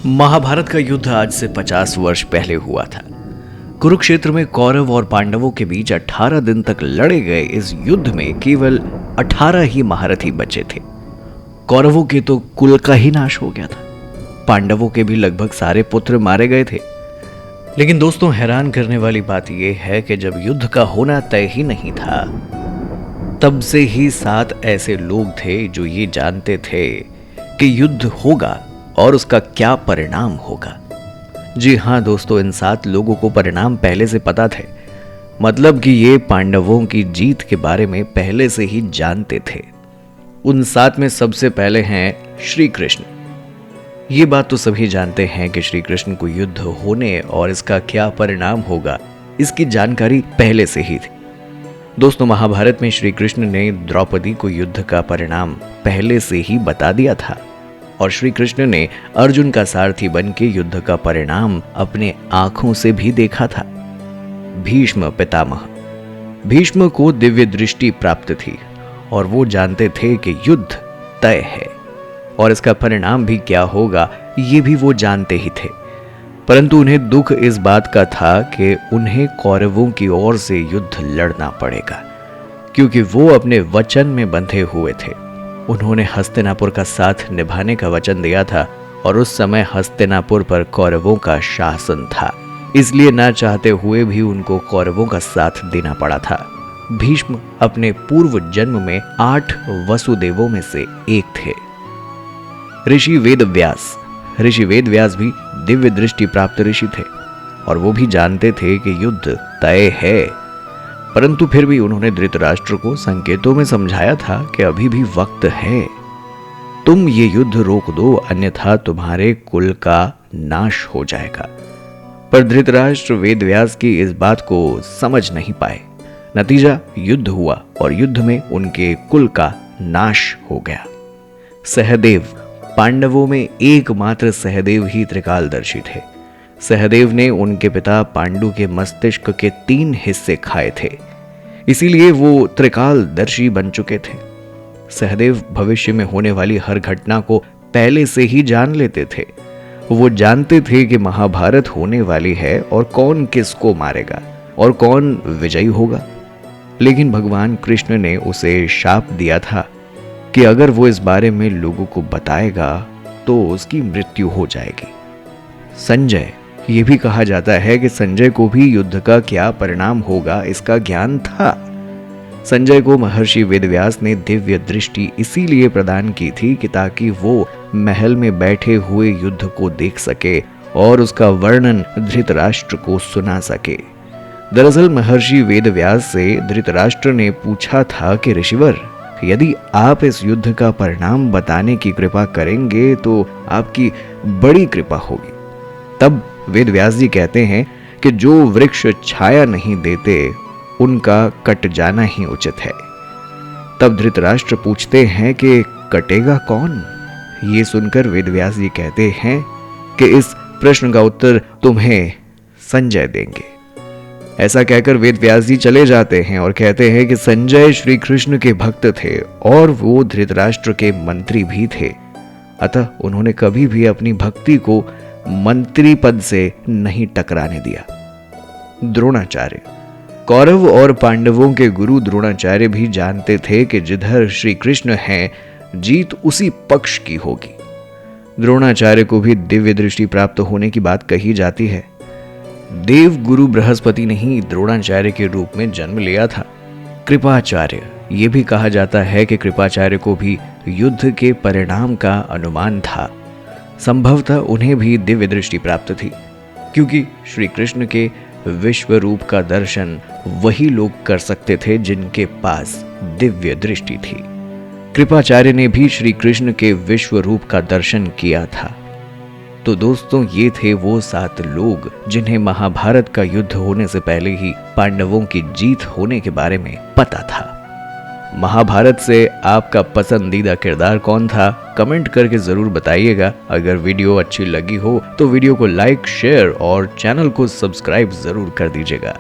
महाभारत का युद्ध आज से 50 वर्ष पहले हुआ था। कुरुक्षेत्र में कौरव और पांडवों के बीच 18 दिन तक लड़े गए इस युद्ध में केवल 18 ही महारथी बचे थे। कौरवों के तो कुल का ही नाश हो गया था। पांडवों के भी लगभग सारे पुत्र मारे गए थे। लेकिन दोस्तों, हैरान करने वाली बात यह है कि जब युद्ध का होना तय ही नहीं था, तब से ही 7 ऐसे लोग थे जो ये जानते थे कि युद्ध होगा और उसका क्या परिणाम होगा। जी हां दोस्तों, इन 7 लोगों को परिणाम पहले से पता थे। मतलब कि ये पांडवों की जीत के बारे में पहले से ही जानते थे। उन 7 में सबसे पहले हैं श्री कृष्ण। ये बात तो सभी जानते हैं कि श्री कृष्ण को युद्ध होने और इसका क्या परिणाम होगा, इसकी जानकारी पहले से ही थी। दोस्तों, महाभारत में श्री कृष्ण ने द्रौपदी को युद्ध का परिणाम पहले से ही बता दिया था और श्री कृष्ण ने अर्जुन का सारथी बन के युद्ध का परिणाम अपने आंखों से भी देखा था। भीष्म पितामह, भीष्म को दिव्य दृष्टि प्राप्त थी और वो जानते थे कि युद्ध तय है और इसका परिणाम भी क्या होगा ये भी वो जानते ही थे। परंतु उन्हें दुख इस बात का था कि उन्हें कौरवों की ओर से युद्ध लड़ना पड़ेगा, क्योंकि वो अपने वचन में बंधे हुए थे। उन्होंने हस्तिनापुर का साथ निभाने का वचन दिया था और उस समय हस्तिनापुर पर कौरवों का शासन था, इसलिए ना चाहते हुए भी उनको कौरवों का साथ देना पड़ा था। भीष्म अपने पूर्व जन्म में 8 वसुदेवों में से एक थे। ऋषि वेदव्यास भी दिव्य दृष्टि प्राप्त ऋषि थे और वो भी जानते थे कि युद्ध तय है। परंतु फिर भी उन्होंने धृतराष्ट्र को संकेतों में समझाया था कि अभी भी वक्त है, तुम ये युद्ध रोक दो, अन्यथा तुम्हारे कुल का नाश हो जाएगा। पर धृतराष्ट्र वेदव्यास की इस बात को समझ नहीं पाए। नतीजा युद्ध हुआ और युद्ध में उनके कुल का नाश हो गया। सहदेव, पांडवों में एकमात्र सहदेव ही त्रिकालदर्शी थे। सहदेव ने उनके पिता पांडु के मस्तिष्क के 3 हिस्से खाए थे, इसीलिए वो त्रिकालदर्शी बन चुके थे। सहदेव भविष्य में होने वाली हर घटना को पहले से ही जान लेते थे। वो जानते थे कि महाभारत होने वाली है और कौन किसको मारेगा और कौन विजयी होगा। लेकिन भगवान कृष्ण ने उसे शाप दिया था कि अगर वो इस बारे में लोगों को बताएगा तो उसकी मृत्यु हो जाएगी। संजय, ये भी कहा जाता है कि संजय को भी युद्ध का क्या परिणाम होगा इसका ज्ञान था। संजय को महर्षि वेदव्यास ने दिव्य दृष्टि इसीलिए प्रदान की थी कि ताकि वो महल में बैठे हुए युद्ध को देख सके और उसका वर्णन धृतराष्ट्र को सुना सके। दरअसल महर्षि वेदव्यास से धृतराष्ट्र ने पूछा था कि ऋषिवर, यदि आप इस युद्ध का परिणाम बताने की कृपा करेंगे तो आपकी बड़ी कृपा होगी। तब वेदव्यास जी कहते हैं कि जो वृक्ष छाया नहीं देते उनका कट जाना ही उचित है। तब धृतराष्ट्र पूछते हैं कि कटेगा कौन? ये सुनकर वेदव्यास जी कहते हैं कि इस प्रश्न का उत्तर तुम्हें संजय देंगे। ऐसा कहकर वेदव्यास जी चले जाते हैं और कहते हैं कि संजय श्री कृष्ण के भक्त थे और वो धृतराष्ट्र के मंत्री भी थे, अतः उन्होंने कभी भी अपनी भक्ति को मंत्री पद से नहीं टकराने दिया। द्रोणाचार्य, कौरव और पांडवों के गुरु द्रोणाचार्य भी जानते थे कि जिधर श्री कृष्ण हैं, जीत उसी पक्ष की होगी। द्रोणाचार्य को भी दिव्य दृष्टि प्राप्त होने की बात कही जाती है। देव गुरु बृहस्पति ने ही द्रोणाचार्य के रूप में जन्म लिया था। कृपाचार्य, ये भी कहा जाता है कि कृपाचार्य को भी युद्ध के परिणाम का अनुमान था। संभवतः उन्हें भी दिव्य दृष्टि प्राप्त थी, क्योंकि श्री कृष्ण के विश्व रूप का दर्शन वही लोग कर सकते थे जिनके पास दिव्य दृष्टि थी। कृपाचार्य ने भी श्री कृष्ण के विश्व रूप का दर्शन किया था। तो दोस्तों, ये थे वो 7 लोग जिन्हें महाभारत का युद्ध होने से पहले ही पांडवों की जीत होने के बारे में पता था। महाभारत से आपका पसंदीदा किरदार कौन था? कमेंट करके जरूर बताइएगा। अगर वीडियो अच्छी लगी हो तो वीडियो को लाइक, शेयर और चैनल को सब्सक्राइब जरूर कर दीजिएगा।